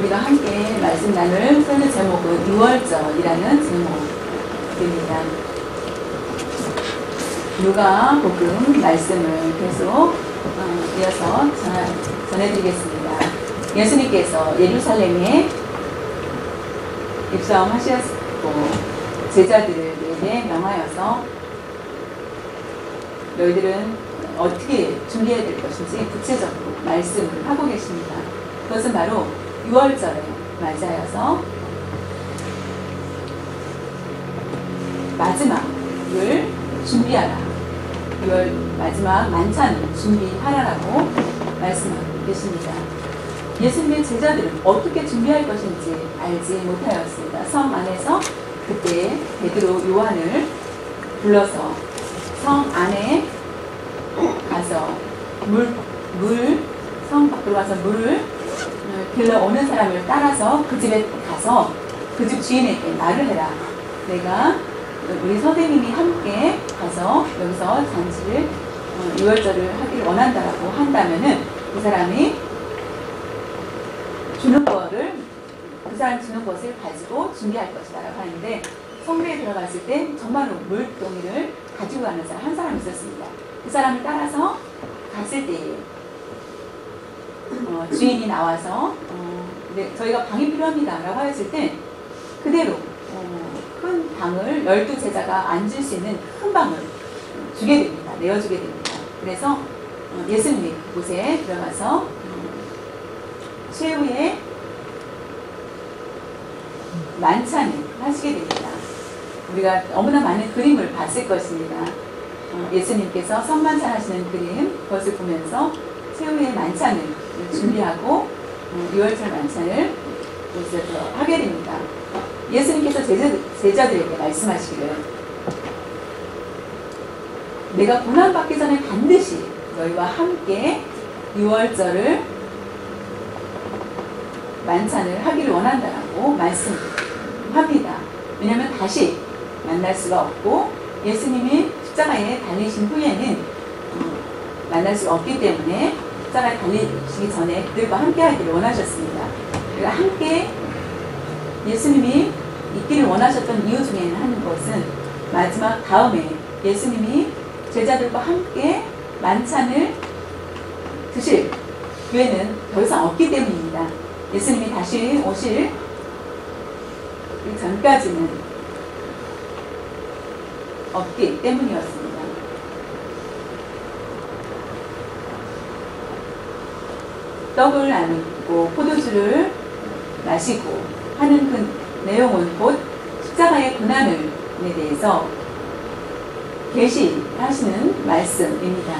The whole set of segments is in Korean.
우리가 함께 말씀 나눌 설교 제목은 6월절이라는 제목입니다. 누가복음 말씀을 계속 이어서 전해드리겠습니다. 예수님께서 예루살렘에 입성하셨고 제자들에게 명하여서 너희들은 어떻게 준비해야 될 것인지 구체적으로 말씀을 하고 계십니다. 그것은 바로 6월절에 맞이하여서 마지막을 준비하라. 6월 마지막 만찬 준비하라라고 말씀하고 계십니다. 예수님의 제자들은 어떻게 준비할 것인지 알지 못하였습니다. 성 안에서 그때 베드로 요한을 불러서 성 안에 가서 성 밖으로 가서 물을 길러 오는 사람을 따라서 그 집에 가서 그 집 주인에게 말을 해라. 내가 우리 선생님이 함께 가서 여기서 잔치를 6월절을 하기를 원한다라고 한다면은 그 사람이 주는 거를 그 사람 주는 것을 가지고 준비할 것이다라고 하는데 성배에 들어갔을 때 정말로 물동이를 가지고 가는 사람 한 사람이 있었습니다. 그 사람을 따라서 갔을 때에 주인이 나와서 네, 저희가 방이 필요합니다 라고 하였을 때 그대로 큰 방을 12제자가 앉을 수 있는 큰 방을 주게 됩니다. 내어주게 됩니다. 그래서 예수님이 그곳에 들어가서 최후의 만찬을 하시게 됩니다. 우리가 너무나 많은 그림을 봤을 것입니다. 예수님께서 성만찬 하시는 그림, 그것을 보면서 최후의 만찬을 준비하고 6월절 만찬을 여기서 하게 됩니다. 예수님께서 제자들에게 말씀하시기를 내가 고난받기 전에 반드시 너희와 함께 6월절을 만찬을 하기를 원한다라고 말씀합니다. 왜냐하면 다시 만날 수가 없고 예수님이 십자가에 달리신 후에는 만날 수가 없기 때문에 십자가에 달리시기 전에 그들과 함께 하기를 원하셨습니다. 그러니까 함께 예수님이 있기를 원하셨던 이유 중에 한 것은 마지막 다음에 예수님이 제자들과 함께 만찬을 드실 기회는 더 이상 없기 때문입니다. 예수님이 다시 오실 그 전까지는 없기 때문이었습니다. 떡을 나누고 포도주를 마시고 하는 그 내용은 곧 십자가의 고난에 대해서 계시하시는 말씀입니다.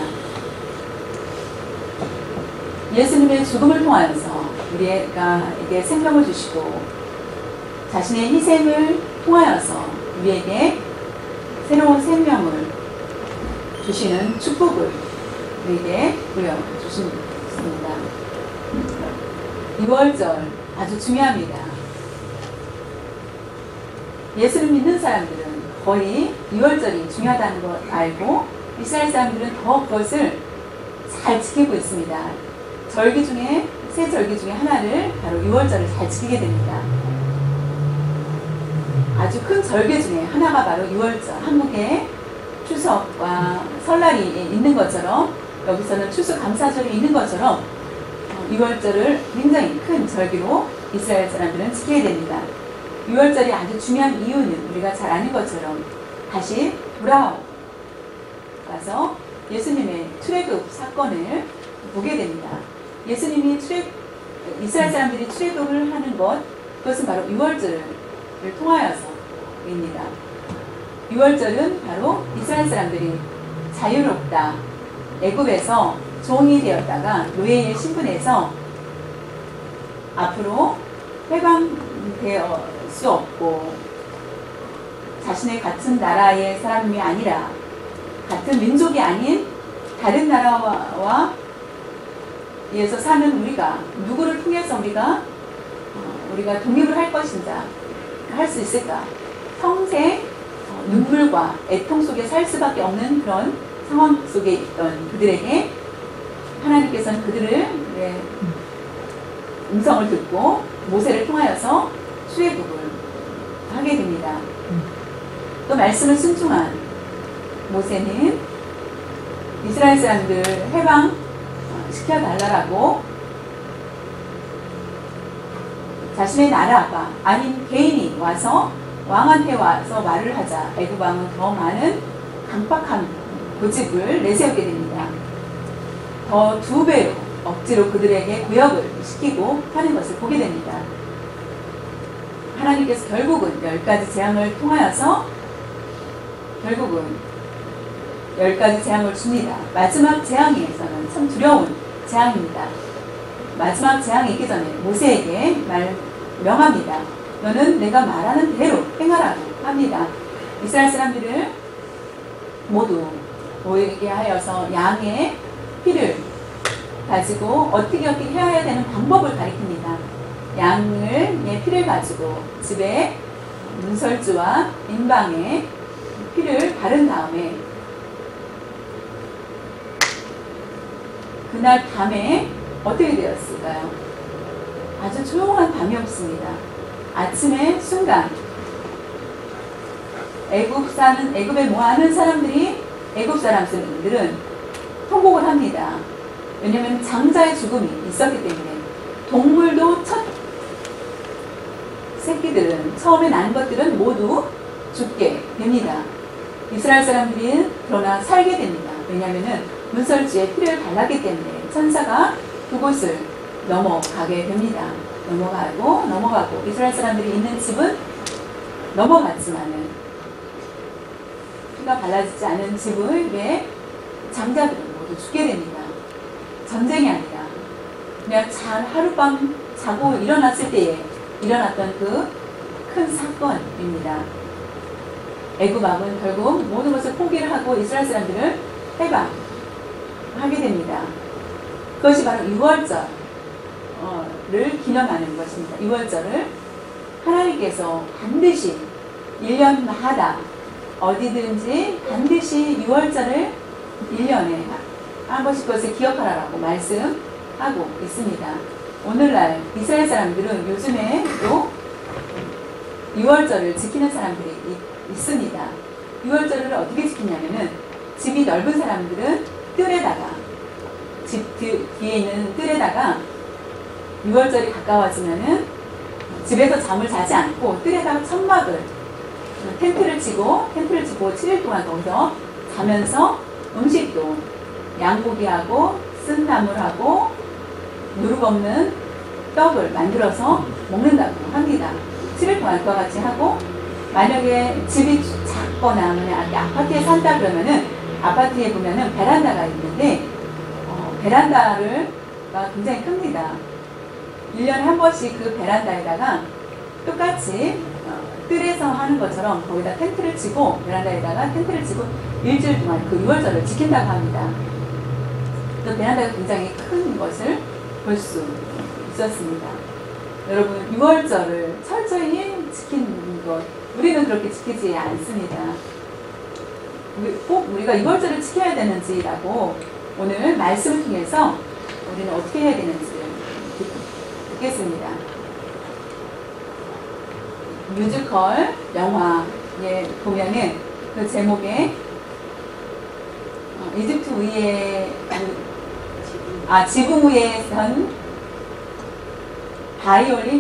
예수님의 죽음을 통하여서 우리에게 생명을 주시고 자신의 희생을 통하여서 우리에게 새로운 생명을 주시는 축복을 우리에게 부여주십니다. 6월절 아주 중요합니다. 예수를 믿는 사람들은 거의 6월절이 중요하다는 걸 알고 이스라엘 사람들은 더 그것을 잘 지키고 있습니다. 절기 중에 세 절기 중에 하나를 바로 6월절을 잘 지키게 됩니다. 아주 큰 절기 중에 하나가 바로 6월절. 한국에 추석과 설날이 있는 것처럼 여기서는 추수감사절이 있는 것처럼 6월절을 굉장히 큰 절기로 이스라엘 사람들은 지켜야 됩니다. 6월절이 아주 중요한 이유는 우리가 잘 아는 것처럼 다시 돌아와서 예수님의 출애굽 사건을 보게 됩니다. 예수님이 이스라엘 사람들이 출애굽을 하는 것, 그것은 바로 6월절을 통하여서입니다. 6월절은 바로 이스라엘 사람들이 자유롭다, 애굽에서 종이 되었다가 노예의 신분에서 앞으로 해방되어 수 없고 자신의 같은 나라의 사람이 아니라 같은 민족이 아닌 다른 나라와 위에서 사는 우리가 누구를 통해서 우리가 독립을 할 것인가 할 수 있을까? 평생 눈물과 애통 속에 살 수밖에 없는 그런 상황 속에 있던 그들에게 하나님께서는 그들을 음성을 듣고 모세를 통하여서 출애굽을 하게 됩니다. 또 말씀을 순종한 모세는 이스라엘 사람들 해방 시켜달라고 자신의 나라가 아닌 개인이 와서 왕한테 와서 말을 하자 애굽 왕은 더 많은 강박한 고집을 내세우게 됩니다. 더 2배로 억지로 그들에게 구역을 시키고 하는 것을 보게 됩니다. 하나님께서 결국은 10가지 재앙을 통하여서 결국은 10가지 재앙을 줍니다. 마지막 재앙에서는 참 두려운 재앙입니다. 마지막 재앙이 있기 전에 모세에게 명합니다. 너는 내가 말하는 대로 행하라고 합니다. 이스라엘 사람들을 모두 모이게 하여서 양의 피를 가지고 어떻게 해야 되는 방법을 가리킵니다. 양의 피를 가지고 집에 문설주와 인방에 피를 바른 다음에 그날 밤에 어떻게 되었을까요? 아주 조용한 밤이었습니다. 아침에 순간 애굽에 모아는 사람들이 애굽 사람들은 통곡을 합니다. 왜냐하면 장자의 죽음이 있었기 때문에 동물도 첫 새끼들은 처음에 난 것들은 모두 죽게 됩니다. 이스라엘 사람들이 그러나 살게 됩니다. 왜냐하면 문설주에 피를 발랐기 때문에 천사가 그곳을 넘어가게 됩니다. 넘어가고 이스라엘 사람들이 있는 집은 넘어갔지만은 피가 발라지지 않은 집의 장자들은 모두 죽게 됩니다. 전쟁이 아니라 그냥 하룻밤 자고 일어났을 때에 일어났던 그 큰 사건입니다. 애굽 왕은 결국 모든 것을 포기를 하고 이스라엘 사람들을 해방하게 됩니다. 그것이 바로 유월절을 기념하는 것입니다. 유월절을 하나님께서 반드시 1년마다 어디든지 반드시 유월절을 1년에 한 번씩 그것을 기억하라고 말씀하고 있습니다. 오늘날 이스라엘 사람들은 요즘에 또 유월절을 지키는 사람들이 있습니다. 유월절을 어떻게 지키냐면은 집이 넓은 사람들은 뜰에다가 집 뒤에 있는 뜰에다가 유월절이 가까워지면은 집에서 잠을 자지 않고 뜰에다가 천막을 텐트를 치고 7일 동안 거기서 자면서 음식도 양고기하고 쓴나물하고 누룩 없는 떡을 만들어서 먹는다고 합니다. 7일 동안 그와 같이 하고 만약에 집이 작거나 아파트에 산다 그러면은 아파트에 보면은 베란다가 있는데 베란다가 굉장히 큽니다. 1년에 한 번씩 그 베란다에다가 똑같이 뜰에서 하는 것처럼 거기다 텐트를 치고 베란다에다가 텐트를 치고 일주일 동안 그 유월절을 지킨다고 합니다. 또 베란다가 굉장히 큰 것을 볼 수 있었습니다. 여러분 유월절을 철저히 지키는 것 우리는 그렇게 지키지 않습니다. 꼭 우리가 유월절을 지켜야 되는지라고 오늘 말씀을 통해서 우리는 어떻게 해야 되는지 듣겠습니다. 뮤지컬 영화에 보면은 그 제목에 이집트 위에 지붕 위에 선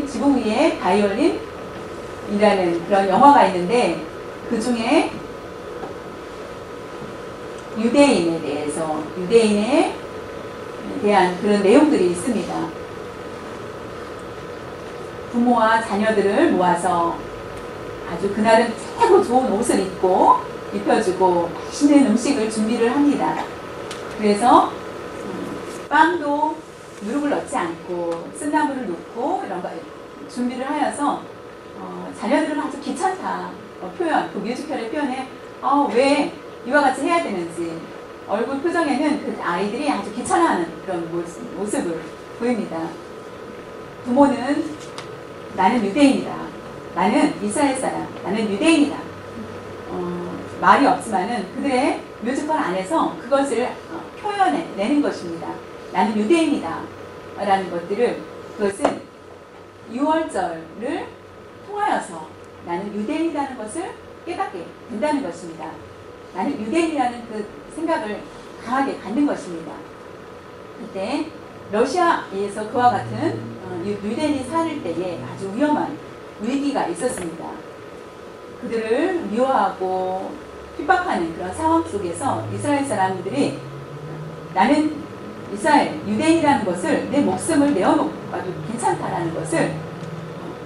지붕 위에 바이올린이라는 그런 영화가 있는데 그 중에 유대인에 대한 그런 내용들이 있습니다. 부모와 자녀들을 모아서 아주 그날은 최고 좋은 옷을 입혀주고 맛있는 음식을 준비를 합니다. 그래서 빵도 누룩을 넣지 않고 쓴나물을 넣고 이런 거 준비를 하여서 자녀들은 아주 귀찮다 그 뮤지컬의 표현에 왜 이와 같이 해야 되는지 얼굴 표정에는 그 아이들이 아주 귀찮아하는 그런 모습을 보입니다. 부모는 나는 유대인이다. 나는 이스라엘 사람. 나는 유대인이다. 말이 없지만은 그들의 뮤지컬 안에서 그것을 표현해내는 것입니다. 나는 유대인이다. 라는 것들을 그것은 유월절을 통하여서 나는 유대인이라는 것을 깨닫게 된다는 것입니다. 나는 유대인이라는 그 생각을 강하게 갖는 것입니다. 그때 러시아에서 그와 같은 유대인이 살 때에 아주 위험한 위기가 있었습니다. 그들을 미워하고 핍박하는 그런 상황 속에서 이스라엘 사람들이 나는 이스라엘 유대인이라는 것을 내 목숨을 내어놓아도 괜찮다라는 것을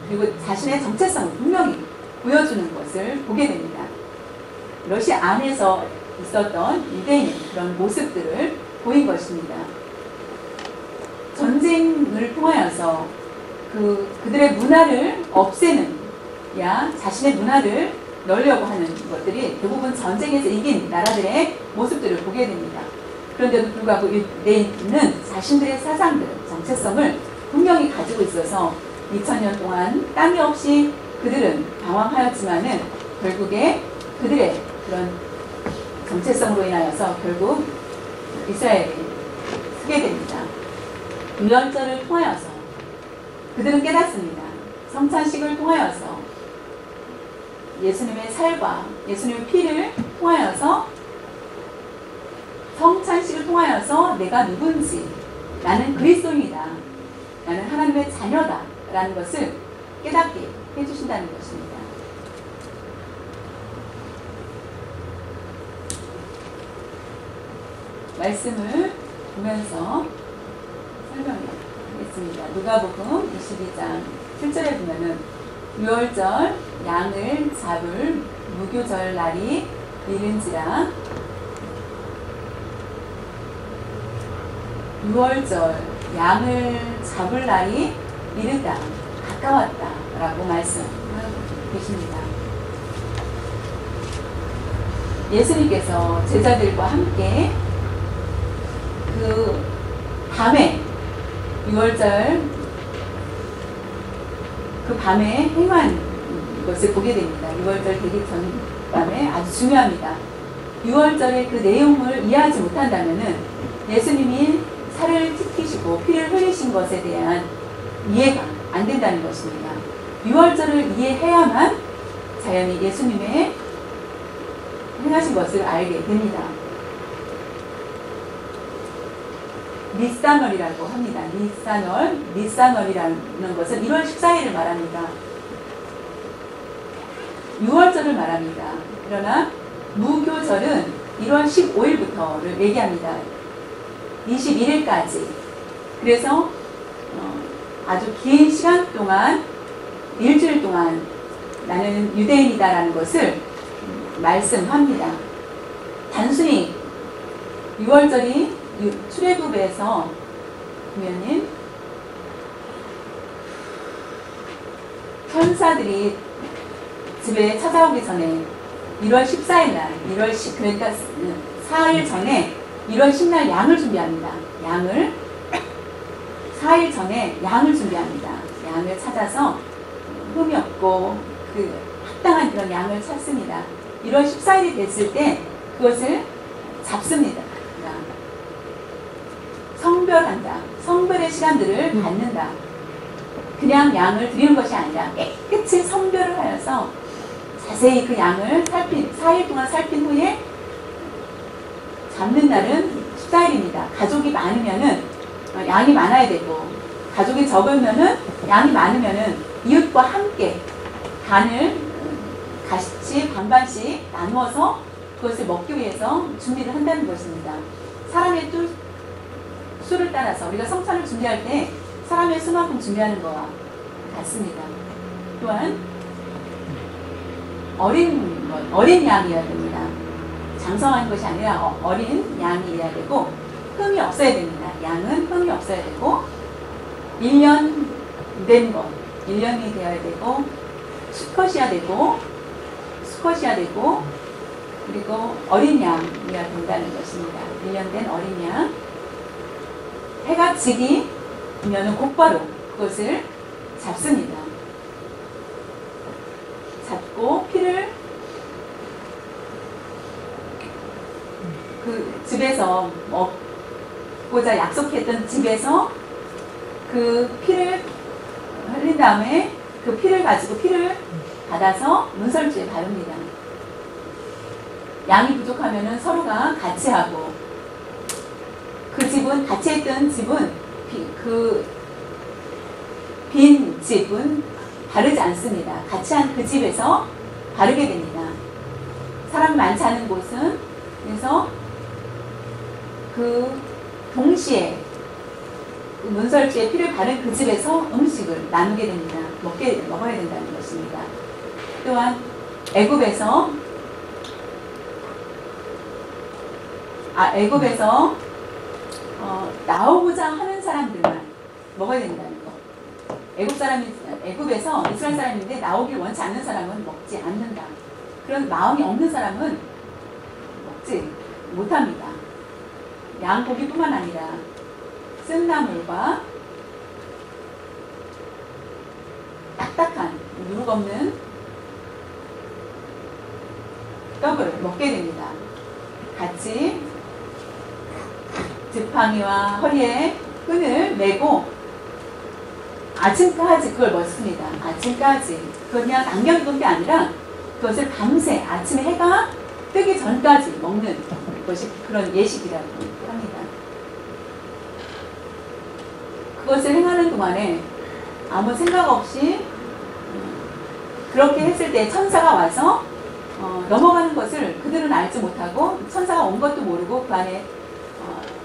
그리고 자신의 정체성을 분명히 보여주는 것을 보게 됩니다. 러시아 안에서 있었던 유대인의 그런 모습들을 보인 것입니다. 전쟁을 통하여서 그들의 문화를 없애는 자신의 문화를 넣으려고 하는 것들이 대부분 전쟁에서 이긴 나라들의 모습들을 보게 됩니다. 그런데도 불구하고 유대인은 자신들의 사상들, 정체성을 분명히 가지고 있어서 2000년 동안 땀이 없이 그들은 방황하였지만은 결국에 그들의 그런 정체성으로 인하여서 결국 이스라엘이 서게 됩니다. 유월절을 통하여서 그들은 깨닫습니다. 성찬식을 통하여서 예수님의 살과 예수님의 피를 통하여서 성찬식을 통하여서 내가 누군지 나는 그리스도인이다. 나는 하나님의 자녀다. 라는 것을 깨닫게 해주신다는 것입니다. 말씀을 보면서 설명하겠습니다. 누가복음 22장 7절에 보면은 유월절 양을 잡을 무교절 날이 이른지라 유월절 양을 잡을 날이 이르다 가까웠다 라고 말씀하고 계십니다. 예수님께서 제자들과 함께 그 밤에 유월절 그 밤에 행한 것을 보게 됩니다. 유월절 되기 전 밤에 아주 중요합니다. 유월절의 그 내용을 이해하지 못한다면은 예수님이 살을 찢기시고 피를 흘리신 것에 대한 이해가 안 된다는 것입니다. 유월절을 이해해야만 자연히 예수님의 행하신 것을 알게 됩니다. 니산월이라고 합니다. 니산월이라는 것은 1월 14일을 말합니다. 6월절을 말합니다. 그러나 무교절은 1월 15일부터를 얘기합니다. 21일까지. 그래서 아주 긴 시간 동안 일주일 동안 나는 유대인이다라는 것을 말씀합니다. 단순히 6월절이 출애굽에서 보면은 천사들이 집에 찾아오기 전에 1월 14일 날, 그러니까 4일 전에 1월 10날 양을 준비합니다. 4일 전에 양을 준비합니다. 양을 찾아서 흠이 없고 그 합당한 그런 양을 찾습니다. 1월 14일이 됐을 때 그것을 잡습니다. 성별한다. 성별의 시간들을 갖는다. 그냥 양을 드리는 것이 아니라 깨끗이 성별을 하여서 자세히 그 양을 4일 동안 살핀 후에 잡는 날은 14일입니다. 가족이 많으면은 양이 많아야 되고, 가족이 적으면은 양이 많으면은 이웃과 함께 간을 같이 반반씩 나누어서 그것을 먹기 위해서 준비를 한다는 것입니다. 사람의 수를 따라서 우리가 성찬을 준비할 때 사람의 수만큼 준비하는 것과 같습니다. 또한 어린 양이어야 됩니다. 장성한 것이 아니라 어린 양이어야 되고 흠이 없어야 됩니다. 양은 흠이 없어야 되고 1년 된 것, 1년이 되어야 되고 수컷이어야 되고 그리고 어린 양이어야 된다는 것입니다. 1년 된 어린 양. 해가 지기면 곧바로 그것을 잡습니다. 잡고 피를 그 집에서 먹고자 약속했던 집에서 그 피를 흘린 다음에 그 피를 가지고 피를 받아서 문설주에 바릅니다. 양이 부족하면은 서로가 같이 하고, 그 집은 같이 했던 집은 그 빈 집은 바르지 않습니다. 같이 한 그 집에서 바르게 됩니다. 사람 많지 않은 곳은, 그래서 그 동시에 그 문설주에 피를 바른 그 집에서 음식을 나누게 됩니다. 먹어야 된다는 것입니다. 또한 애굽에서 나오고자 하는 사람들만 먹어야 된다는 것. 애굽에서 이스라엘 사람인데 나오길 원치 않는 사람은 먹지 않는다. 그런 마음이 없는 사람은 먹지 못합니다. 양고기뿐만 아니라 쓴나물과 딱딱한 누룩 없는 떡을 먹게 됩니다. 같이 지팡이와 허리에 끈을 메고 아침까지 그걸 먹습니다. 아침까지. 그냥 남겨둔 게 아니라 그것을 밤새 아침에 해가 뜨기 전까지 먹는 것이 그런 예식이라고 합니다. 그것을 행하는 동안에 아무 생각 없이 그렇게 했을 때 천사가 와서 넘어가는 것을 그들은 알지 못하고, 천사가 온 것도 모르고 그 안에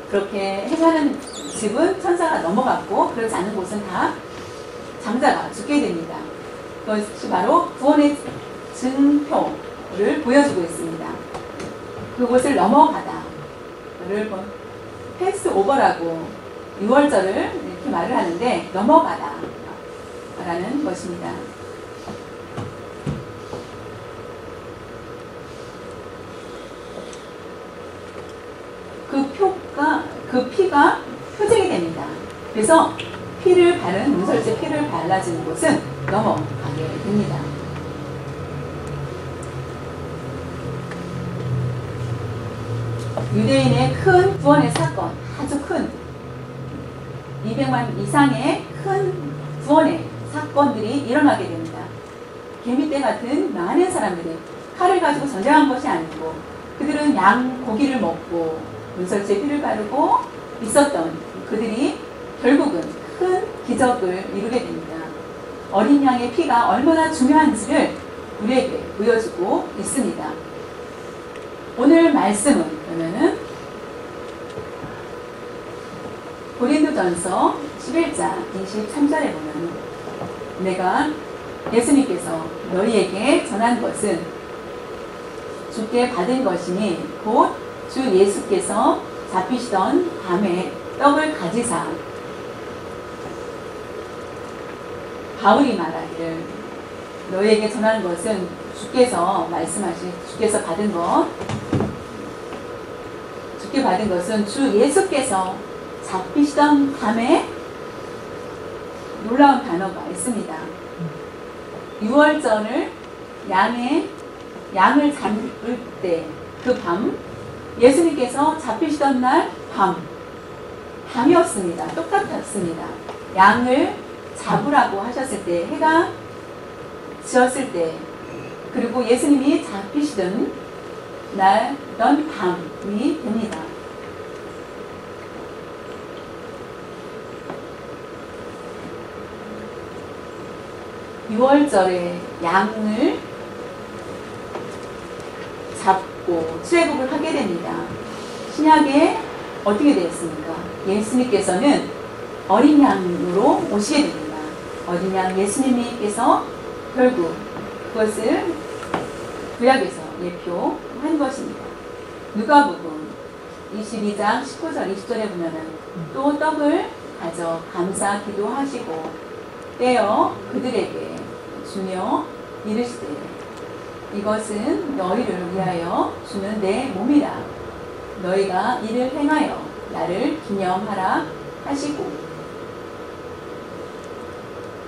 그렇게 행하는 집은 천사가 넘어갔고, 그렇지 않은 곳은 다 장자가 죽게 됩니다. 그것이 바로 구원의 증표를 보여주고 있습니다. 그곳을 넘어가다를 패스 오버라고 6월절을 이렇게 말을 하는데, 넘어가다 라는 것입니다. 그 피가 표징이 됩니다. 그래서 문설주에 피를 발라주는 곳은 넘어가게 됩니다. 유대인의 큰 구원의 사건, 아주 큰 200만 이상의 큰 구원의 사건들이 일어나게 됩니다. 개미떼 같은 많은 사람들이 칼을 가지고 전쟁한 것이 아니고, 그들은 양 고기를 먹고 문설주에 피를 바르고 있었던 그들이 결국은 큰 기적을 이루게 됩니다. 어린 양의 피가 얼마나 중요한지를 우리에게 보여주고 있습니다. 오늘 말씀은 그러면은 고린도전서 11장 23절에 보면, 내가 예수님께서 너희에게 전한 것은 주께 받은 것이니 곧 주 예수께서 잡히시던 밤에 떡을 가지사, 바울이 말하기를 너희에게 전하는 것은 주께서 받은 것, 주께 받은 것은 주 예수께서 잡히시던 밤에, 놀라운 단어가 있습니다. 6월절을 양을 잡을 때 그 밤, 예수님께서 잡히시던 날 밤이었습니다. 똑같았습니다. 양을 잡으라고 하셨을 때, 해가 지었을 때, 그리고 예수님이 잡히시던 날던 밤이 됩니다. 유월절에 양을 잡고 출애굽을 하게 됩니다. 신약에 어떻게 되었습니까? 예수님께서는 어린 양으로 오시게 됩니다. 어린 양 예수님께서 결국 그것을 구약에서 예표한 것입니다. 누가복음 22장 19절 20절에 보면은 또 떡을 가져 감사 기도하시고 떼어 그들에게 주며 이르시되 이것은 너희를 위하여 주는 내 몸이라. 너희가 이를 행하여 나를 기념하라 하시고,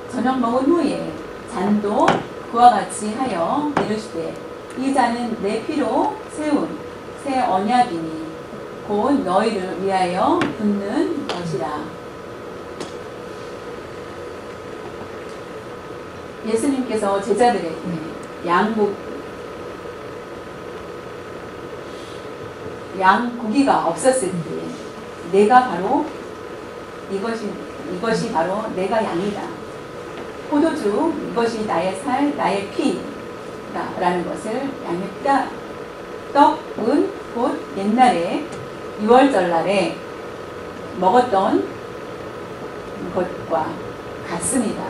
저녁 먹은 후에 잔도 그와 같이 하여 이르시되 이 잔은 내 피로 세운 새 언약이니 곧 너희를 위하여 붓는 것이라. 예수님께서 제자들에게 양고기가 없었을 때 내가 바로 이것이 바로 내가 양이다. 포도주 이것이 나의 살 나의 피다 라는 것을 양의 피다. 떡은 곧 옛날에 6월절날에 먹었던 것과 같습니다.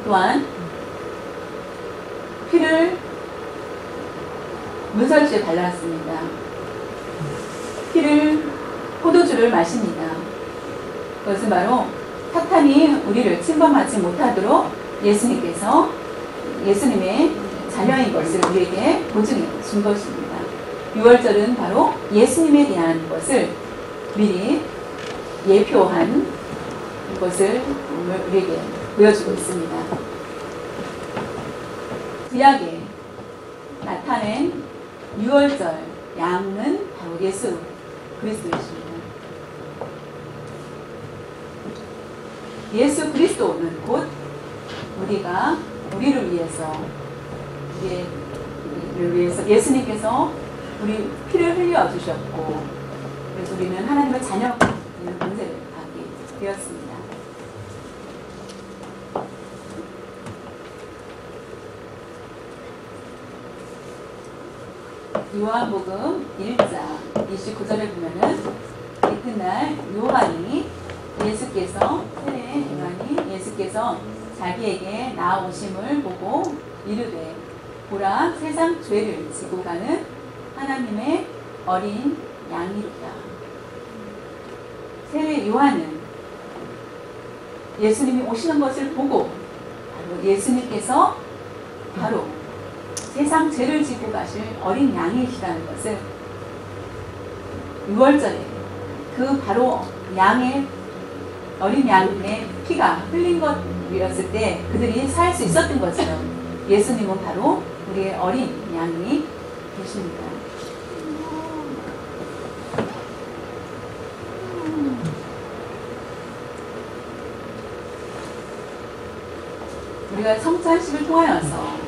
또한 피를 문설주에 발랐습니다. 포도주를 마십니다. 그것은 바로 사탄이 우리를 침범하지 못하도록 예수님의 자녀인 것을 우리에게 보증해 준 것입니다. 6월절은 바로 예수님에 대한 것을 미리 예표한 것을 우리에게 보여주고 있습니다. 구약에 나타낸 6월절 양은 바로 예수 그리스도이십니다. 예수 그리스도는 곧 우리를 위해서 예수님께서 우리 피를 흘려 주셨고, 그래서 우리는 하나님의 자녀가 되는 권세를 받게 되었습니다. 요한복음 1장 29절에 보면은 이튿날 예수께서 자기에게 나아오심을 보고 이르되 보라 세상 죄를 지고 가는 하나님의 어린 양이로다. 세례 요한은 예수님이 오시는 것을 보고 바로 예수님께서 바로 세상 죄를 지고 가실 어린 양이시라는 것을 6월절에 그 바로 어린 양의 피가 흘린 것이었을 때 그들이 살 수 있었던 것처럼 예수님은 바로 우리의 어린 양이 되십니다. 우리가 성찬식을 통하여서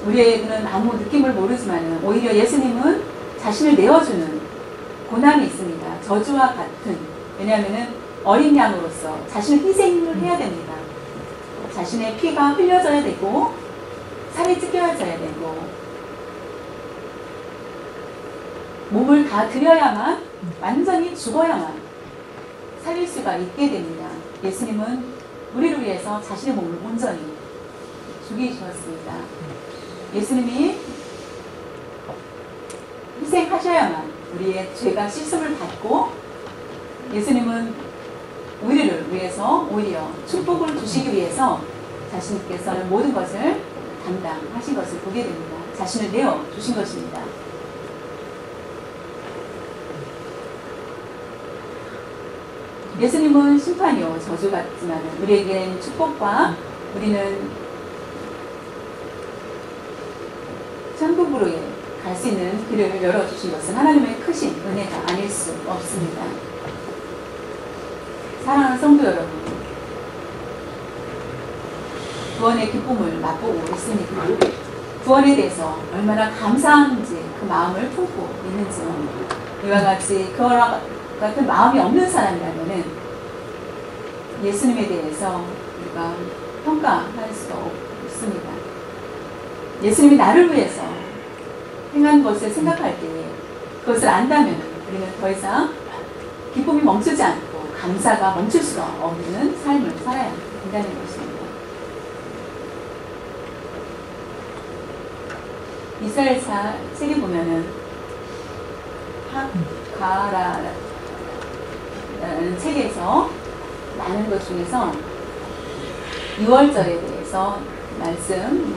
우리에게는 아무 느낌을 모르지만 오히려 예수님은 자신을 내어주는 고난이 있습니다. 저주와 같은. 왜냐하면 어린 양으로서 자신을 희생을 해야 됩니다. 자신의 피가 흘려져야 되고 살이 찢겨져야 되고 몸을 다 드려야만, 완전히 죽어야만 살릴 수가 있게 됩니다. 예수님은 우리를 위해서 자신의 몸을 온전히 죽이셨습니다. 예수님이 희생하셔야만 우리의 죄가 씻음을 받고, 예수님은 우리를 위해서 오히려 축복을 주시기 위해서 자신께서는 모든 것을 담당하신 것을 보게 됩니다. 자신을 내어 주신 것입니다. 예수님은 심판이요 저주 같지만 우리에게는 축복과 우리는 천국으로 갈 수 있는 길을 열어주신 것은 하나님의 크신 은혜가 아닐 수 없습니다. 사랑하는 성도 여러분, 구원의 기쁨을 맛보고 있습니까? 구원에 대해서 얼마나 감사한지 그 마음을 품고 있는지, 이와 같이 그와 같은 마음이 없는 사람이라면 예수님에 대해서 우리가 평가할 수가 없습니다. 예수님이 나를 위해서 행한 것을 생각할 때 그것을 안다면 우리는 더 이상 기쁨이 멈추지 않고 감사가 멈출 수가 없는 삶을 살아야 된다는 것입니다. 이스라엘사 책에 보면은 하가라라는 책에서 많은 것 중에서 6월절에 대해서 말씀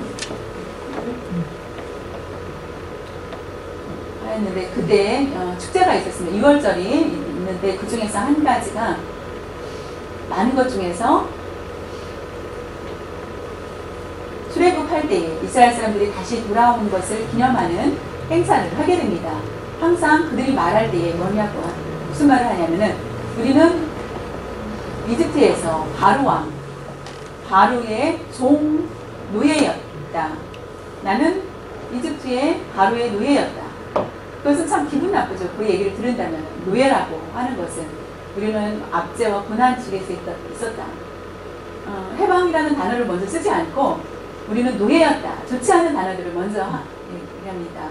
하였는데, 그때 축제가 있었습니다. 6월절이 있는데 그 중에서 한 가지가, 많은 것 중에서 출애굽할 때에 이스라엘 사람들이 다시 돌아온 것을 기념하는 행사를 하게 됩니다. 항상 그들이 말할 때에 뭐냐고, 무슨 말을 하냐면은 우리는 이집트에서 바로왕, 바로의 종 노예였다. 나는 이집트의 바로의 노예였다. 그것은 참 기분 나쁘죠. 그 얘기를 들은다면. 노예라고 하는 것은 우리는 압제와 고난 속에서 있었다. 해방이라는 단어를 먼저 쓰지 않고 우리는 노예였다. 좋지 않은 단어들을 먼저 합니다.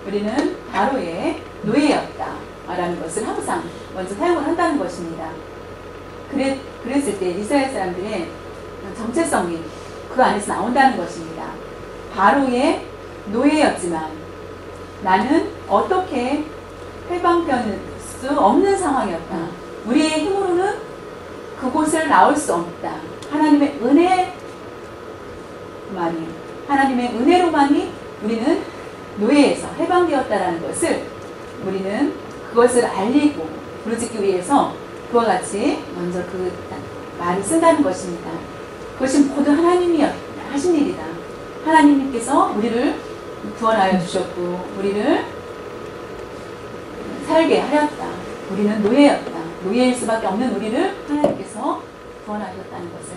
우리는 바로의 노예였다 라는 것을 항상 먼저 사용을 한다는 것입니다. 그랬을 때 이스라엘 사람들의 정체성이 그 안에서 나온다는 것입니다. 바로의 노예였지만 나는 어떻게 해방될 수 없는 상황이었다. 우리의 힘으로는 그곳을 나올 수 없다. 하나님의 은혜로만이 우리는 노예에서 해방되었다라는 것을 우리는 그것을 알리고 부르짖기 위해서 그와 같이 먼저 그 말을 쓴다는 것입니다. 그것이 모두 하나님이 하신 일이다. 하나님께서 우리를 구원하여 주셨고 우리를 살게 하였다. 우리는 노예였다. 노예일 수밖에 없는 우리를 하나님께서 구원하셨다는 것을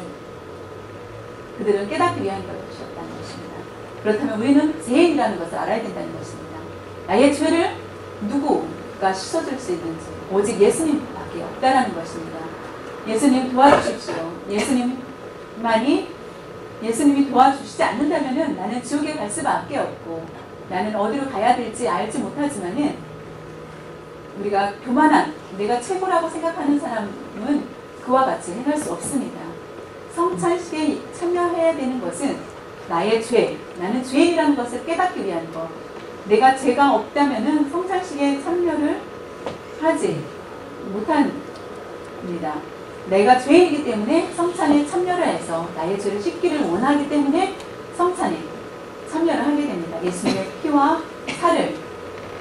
그들은 깨닫기 위한 것이었다는 것입니다. 그렇다면 우리는 죄인이라는 것을 알아야 된다는 것입니다. 나의 죄를 누구가 씻어줄 수 있는지 오직 예수님밖에 없다는 것입니다. 예수님 도와주십시오. 예수님이 도와주시지 않는다면 나는 지옥에 갈 수밖에 없고 나는 어디로 가야 될지 알지 못하지만은 우리가 교만한 내가 최고라고 생각하는 사람은 그와 같이 행할 수 없습니다. 성찬식에 참여해야 되는 것은 나의 죄, 나는 죄인이라는 것을 깨닫기 위한 것. 내가 죄가 없다면은 성찬식에 참여를 하지 못합니다. 내가 죄이기 때문에 성찬에 참여를 해서 나의 죄를 씻기를 원하기 때문에 성찬에 참여를 하게 됩니다. 예수님의 피와 살을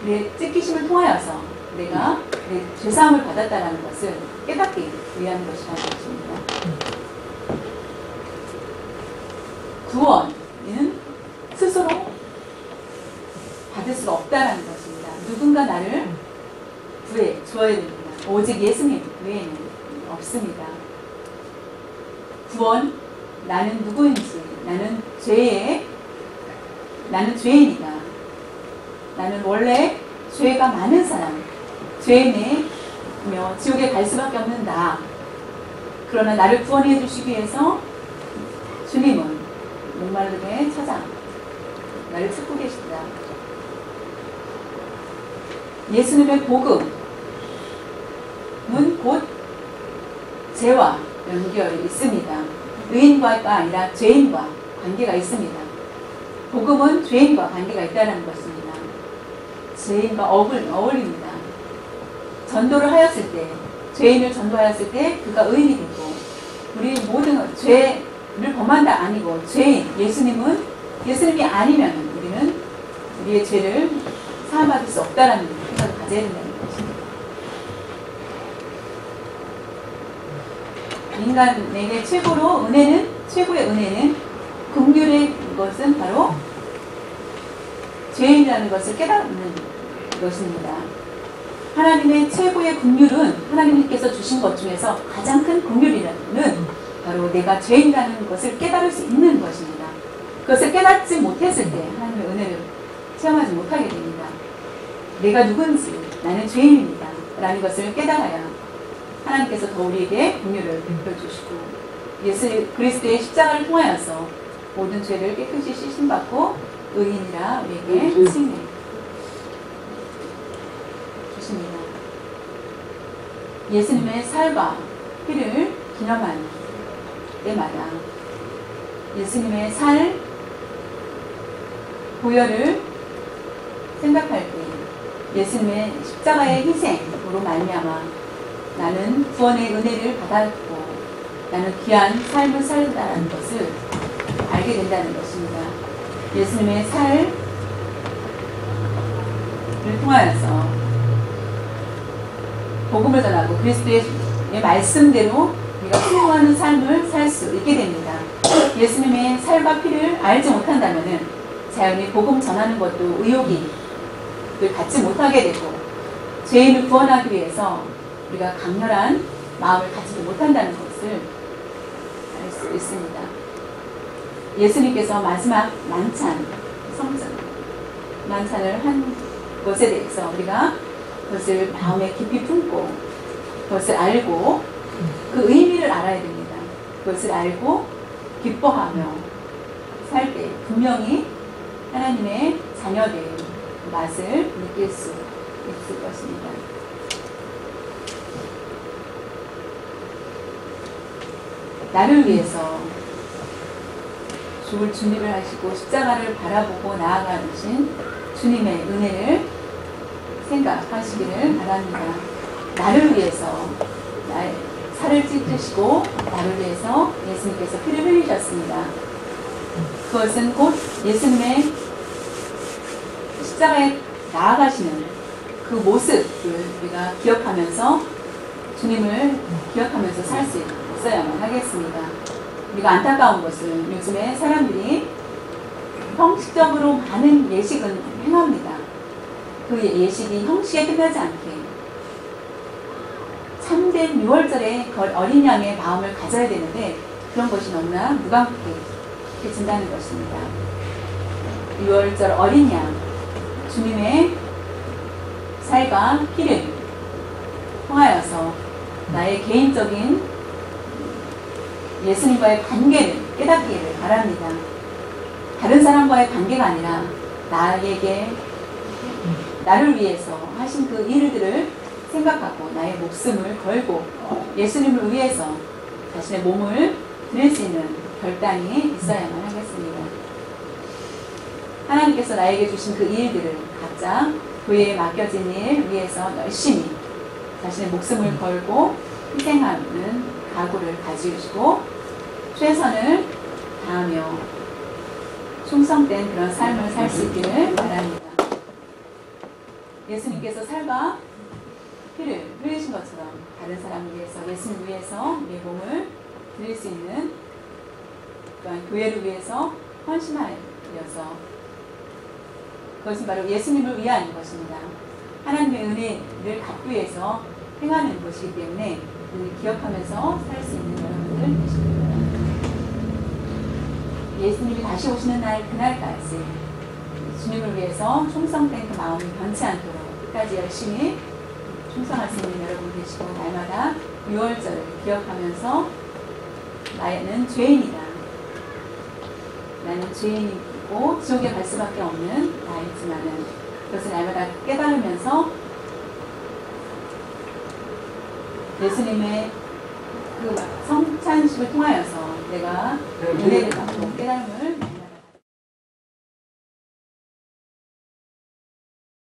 내 찢기심을 통하여서 내가 내 죄사함을 받았다는 것을 깨닫기 위한 것이라는 것입니다. 구원은 스스로 받을 수가 없다는 것입니다. 누군가 나를 구해 주어야 됩니다. 오직 예수님 외에는 없습니다. 구원, 나는 누구인지, 나는 죄인이다. 나는 원래 죄가 많은 사람, 죄인이며 지옥에 갈 수밖에 없는 나. 그러나 나를 구원해 주시기 위해서 주님은 목마르게 찾아 나를 찾고 계십니다. 예수님의 복음은 곧 죄와 연결이 있습니다. 의인과가 아니라 죄인과 관계가 있습니다. 복음은 죄인과 관계가 있다는 것입니다. 죄인과 어울립니다. 전도를 하였을 때, 죄인을 전도하였을 때 그가 의인이 되고 우리 모든 죄를 범한다 아니고 죄인, 예수님이 아니면 우리는 우리의 죄를 사함받을 수 없다는 생각을 가져야 된다는 것입니다. 인간에게 최고의 은혜는 긍휼의 것은 바로 죄인이라는 것을 깨닫는 것입니다. 하나님의 최고의 긍휼은 하나님께서 주신 것 중에서 가장 큰 긍휼이라는 바로 내가 죄인이라는 것을 깨달을 수 있는 것입니다. 그것을 깨닫지 못했을 때 하나님의 은혜를 체험하지 못하게 됩니다. 내가 누군지 나는 죄인입니다 라는 것을 깨달아야 하나님께서 더 우리에게 긍휼을 베풀어 주시고 예수 그리스도의 십자가를 통하여서 모든 죄를 깨끗이 씻음받고 의인이라 우리에게 칭해 주십니다. 예수님의 살과 피를 기념하는 때마다 예수님의 살 보혈을 생각할 때 예수님의 십자가의 희생으로 말미암아 나는 구원의 은혜를 받았고 나는 귀한 삶을 살다는 것을 알게 된다는 것입니다. 예수님의 살을 통하여서 복음을 전하고 그리스도의 말씀대로 우리가 순종하는 삶을 살 수 있게 됩니다. 예수님의 살과 피를 알지 못한다면은 자연히 복음 전하는 것도 의욕이 갖지 못하게 되고 죄인을 구원하기 위해서 우리가 강렬한 마음을 가지지 못한다는 것. 것을 알 수 있습니다. 예수님께서 마지막 만찬, 성전 만찬을 한 것에 대해서 우리가 그것을 마음에 깊이 품고 그것을 알고 그 의미를 알아야 됩니다. 그것을 알고 기뻐하며 살 때 분명히 하나님의 자녀된 맛을 느낄 수 있을 것입니다. 나를 위해서 죽을 준비를 하시고 십자가를 바라보고 나아가신 주님의 은혜를 생각하시기를 바랍니다. 나를 위해서 나의 살을 찢으시고 나를 위해서 예수님께서 피를 흘리셨습니다. 그것은 곧 예수님의 십자가에 나아가시는 그 모습을 우리가 기억하면서 주님을 기억하면서 살 수 있어야만 하겠습니다. 우리가 안타까운 것은 요즘에 사람들이 형식적으로 많은 예식은 행합니다. 그 예식이 형식에 끝나지 않게 참된 6월절에 어린 양의 마음을 가져야 되는데 그런 것이 너무나 무감각해진다는 것입니다. 6월절 어린 양, 주님의 살과 피를 통하여서 나의 개인적인 예수님과의 관계를 깨닫기를 바랍니다. 다른 사람과의 관계가 아니라 나를 위해서 하신 그 일들을 생각하고 나의 목숨을 걸고 예수님을 위해서 자신의 몸을 드릴 수 있는 결단이 있어야만 하겠습니다. 하나님께서 나에게 주신 그 일들을 각자 교회에 맡겨진 일 위해서 열심히 자신의 목숨을 걸고 희생하는 각오를 가지시고 최선을 다하며 충성된 그런 삶을 살 수 있기를 바랍니다. 예수님께서 살과 피를 흘리신 것처럼 다른 사람을 위해서 예수님을 위해서 우리의 몸을 드릴 수 있는 또한 교회를 위해서 헌신하여서 그것은 바로 예수님을 위한 것입니다. 하나님의 은혜를 갚기 위해서 행하는 것이기 때문에 기억하면서 살 수 있는 여러분들 되시길 바랍니다. 예수님이 다시 오시는 날 그날까지 주님을 위해서 충성된 그 마음이 변치 않도록 끝까지 열심히 충성할 수 있는 여러분 되시고 날마다 6월절을 기억하면서 나는 죄인이다. 나는 죄인이고 지옥에 갈 수밖에 없는 나이지만은 그것을 날마다 깨달으면서 예수님의 그 성찬식을 통하여서 내가 은혜를 받고 깨달음을